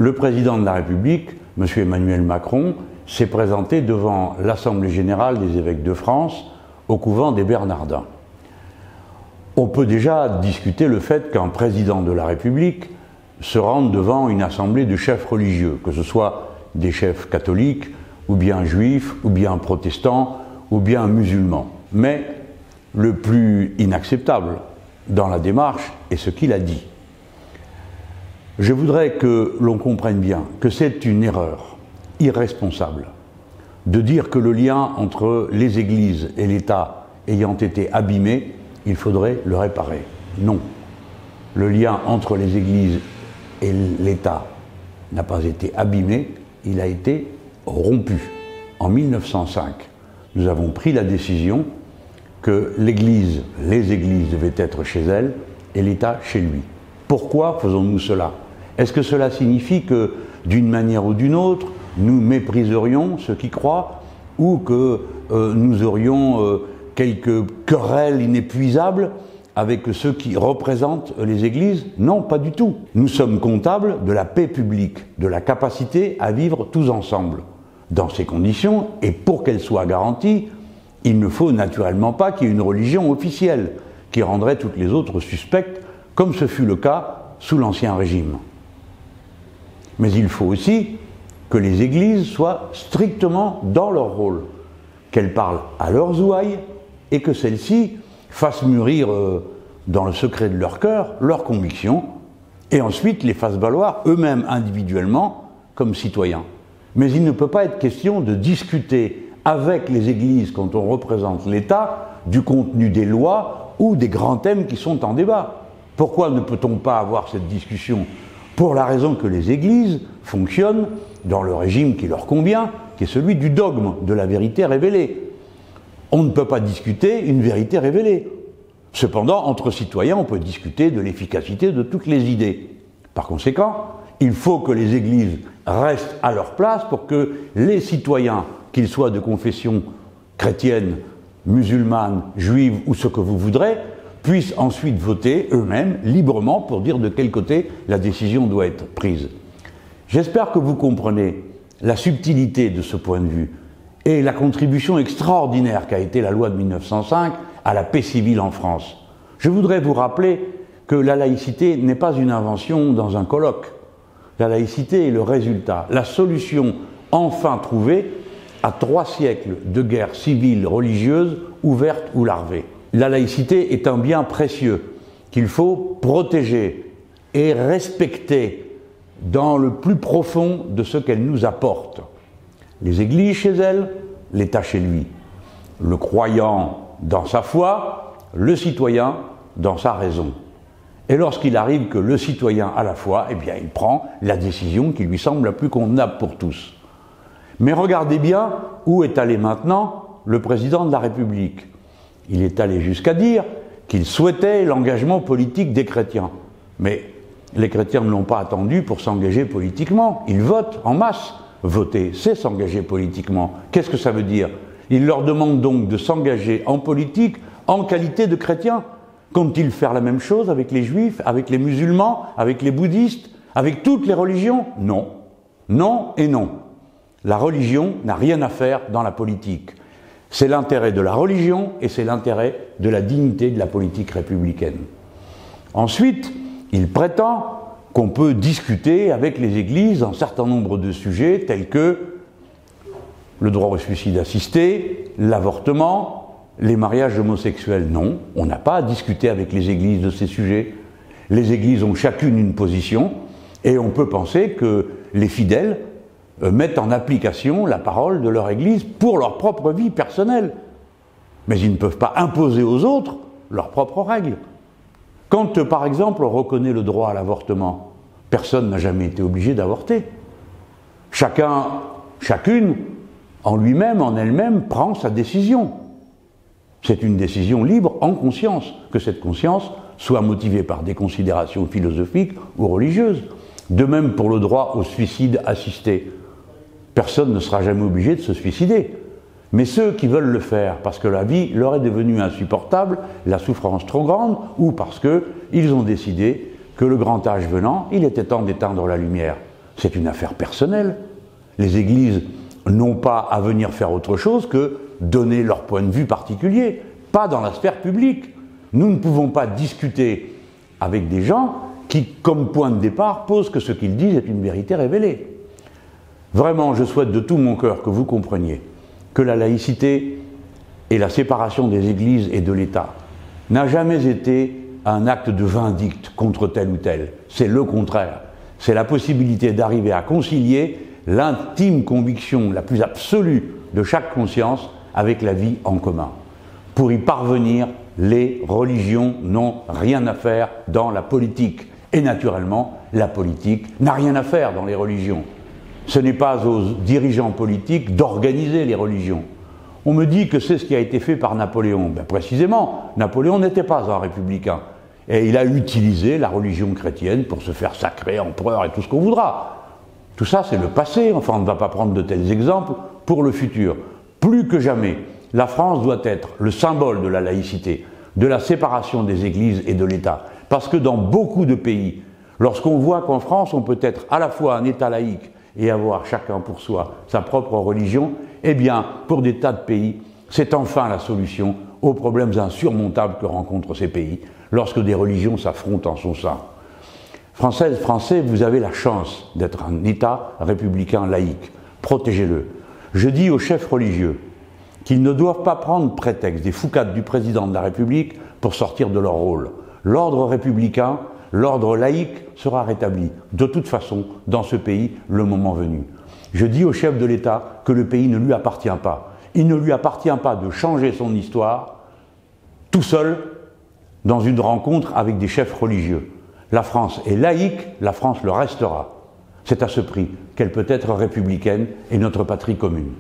le président de la République, M. Emmanuel Macron, s'est présenté devant l'Assemblée générale des évêques de France au couvent des Bernardins. On peut déjà discuter le fait qu'un président de la République se rende devant une assemblée de chefs religieux, que ce soit des chefs catholiques, ou bien juifs, ou bien protestants, ou bien musulmans. Mais le plus inacceptable dans la démarche est ce qu'il a dit. Je voudrais que l'on comprenne bien que c'est une erreur irresponsable de dire que le lien entre les églises et l'État ayant été abîmé, il faudrait le réparer. Non. Le lien entre les églises et l'État n'a pas été abîmé, il a été rompu. En 1905, nous avons pris la décision que les églises devaient être chez elles et l'État chez lui. Pourquoi faisons-nous cela? Est-ce que cela signifie que, d'une manière ou d'une autre, nous mépriserions ceux qui croient ou que nous aurions quelques querelles inépuisables avec ceux qui représentent les églises? Non, pas du tout. Nous sommes comptables de la paix publique, de la capacité à vivre tous ensemble. Dans ces conditions, et pour qu'elles soient garanties, il ne faut naturellement pas qu'il y ait une religion officielle qui rendrait toutes les autres suspectes, comme ce fut le cas sous l'Ancien Régime. Mais il faut aussi que les églises soient strictement dans leur rôle, qu'elles parlent à leurs ouailles et que celles-ci fassent mûrir dans le secret de leur cœur leurs convictions et ensuite les fassent valoir eux-mêmes individuellement comme citoyens. Mais il ne peut pas être question de discuter avec les églises quand on représente l'État du contenu des lois ou des grands thèmes qui sont en débat. Pourquoi ne peut-on pas avoir cette discussion? Pour la raison que les églises fonctionnent dans le régime qui leur convient, qui est celui du dogme, de la vérité révélée. On ne peut pas discuter une vérité révélée. Cependant, entre citoyens, on peut discuter de l'efficacité de toutes les idées. Par conséquent, il faut que les églises restent à leur place pour que les citoyens, qu'ils soient de confession chrétienne, musulmane, juive ou ce que vous voudrez, puissent ensuite voter eux-mêmes, librement, pour dire de quel côté la décision doit être prise. J'espère que vous comprenez la subtilité de ce point de vue et la contribution extraordinaire qu'a été la loi de 1905 à la paix civile en France. Je voudrais vous rappeler que la laïcité n'est pas une invention dans un colloque. La laïcité est le résultat, la solution enfin trouvée à 3 siècles de guerres civiles religieuses ouvertes ou larvées. La laïcité est un bien précieux qu'il faut protéger et respecter dans le plus profond de ce qu'elle nous apporte. Les églises chez elles, l'État chez lui. Le croyant dans sa foi, le citoyen dans sa raison. Et lorsqu'il arrive que le citoyen a la foi, eh bien il prend la décision qui lui semble la plus convenable pour tous. Mais regardez bien où est allé maintenant le président de la République. Il est allé jusqu'à dire qu'il souhaitait l'engagement politique des chrétiens. Mais les chrétiens ne l'ont pas attendu pour s'engager politiquement. Ils votent en masse. Voter, c'est s'engager politiquement. Qu'est-ce que ça veut dire? Il leur demande donc de s'engager en politique en qualité de chrétiens. Comptent-ils faire la même chose avec les juifs, avec les musulmans, avec les bouddhistes, avec toutes les religions? Non. Non et non. La religion n'a rien à faire dans la politique. C'est l'intérêt de la religion et c'est l'intérêt de la dignité de la politique républicaine. Ensuite, il prétend qu'on peut discuter avec les églises un certain nombre de sujets tels que le droit au suicide assisté, l'avortement, les mariages homosexuels. Non, on n'a pas à discuter avec les églises de ces sujets. Les églises ont chacune une position et on peut penser que les fidèles mettent en application la parole de leur église pour leur propre vie personnelle. Mais ils ne peuvent pas imposer aux autres leurs propres règles. Quand, par exemple, on reconnaît le droit à l'avortement, personne n'a jamais été obligé d'avorter. Chacun, chacune, en lui-même, en elle-même, prend sa décision. C'est une décision libre en conscience, que cette conscience soit motivée par des considérations philosophiques ou religieuses. De même pour le droit au suicide assisté. Personne ne sera jamais obligé de se suicider. Mais ceux qui veulent le faire parce que la vie leur est devenue insupportable, la souffrance trop grande, ou parce qu'ils ont décidé que le grand âge venant, il était temps d'éteindre la lumière. c'est une affaire personnelle. Les églises n'ont pas à venir faire autre chose que donner leur point de vue particulier, pas dans la sphère publique. Nous ne pouvons pas discuter avec des gens qui, comme point de départ, posent que ce qu'ils disent est une vérité révélée. Vraiment, je souhaite de tout mon cœur que vous compreniez que la laïcité et la séparation des églises et de l'État n'a jamais été un acte de vindicte contre tel ou tel. C'est le contraire. C'est la possibilité d'arriver à concilier l'intime conviction la plus absolue de chaque conscience avec la vie en commun. Pour y parvenir, les religions n'ont rien à faire dans la politique. Et naturellement, la politique n'a rien à faire dans les religions. Ce n'est pas aux dirigeants politiques d'organiser les religions. On me dit que c'est ce qui a été fait par Napoléon. Ben précisément, Napoléon n'était pas un républicain. Et il a utilisé la religion chrétienne pour se faire sacrer empereur et tout ce qu'on voudra. Tout ça, c'est le passé. Enfin, on ne va pas prendre de tels exemples pour le futur. Plus que jamais, la France doit être le symbole de la laïcité, de la séparation des églises et de l'État. Parce que dans beaucoup de pays, lorsqu'on voit qu'en France, on peut être à la fois un État laïque et avoir chacun pour soi sa propre religion, eh bien, pour des tas de pays, c'est enfin la solution aux problèmes insurmontables que rencontrent ces pays lorsque des religions s'affrontent en son sein. Françaises, Français, vous avez la chance d'être un État républicain laïque. Protégez-le. Je dis aux chefs religieux qu'ils ne doivent pas prendre prétexte des foucades du président de la République pour sortir de leur rôle. L'ordre républicain, l'ordre laïque sera rétabli, de toute façon, dans ce pays, le moment venu. Je dis au chef de l'État que le pays ne lui appartient pas. Il ne lui appartient pas de changer son histoire tout seul dans une rencontre avec des chefs religieux. La France est laïque, la France le restera. C'est à ce prix qu'elle peut être républicaine et notre patrie commune.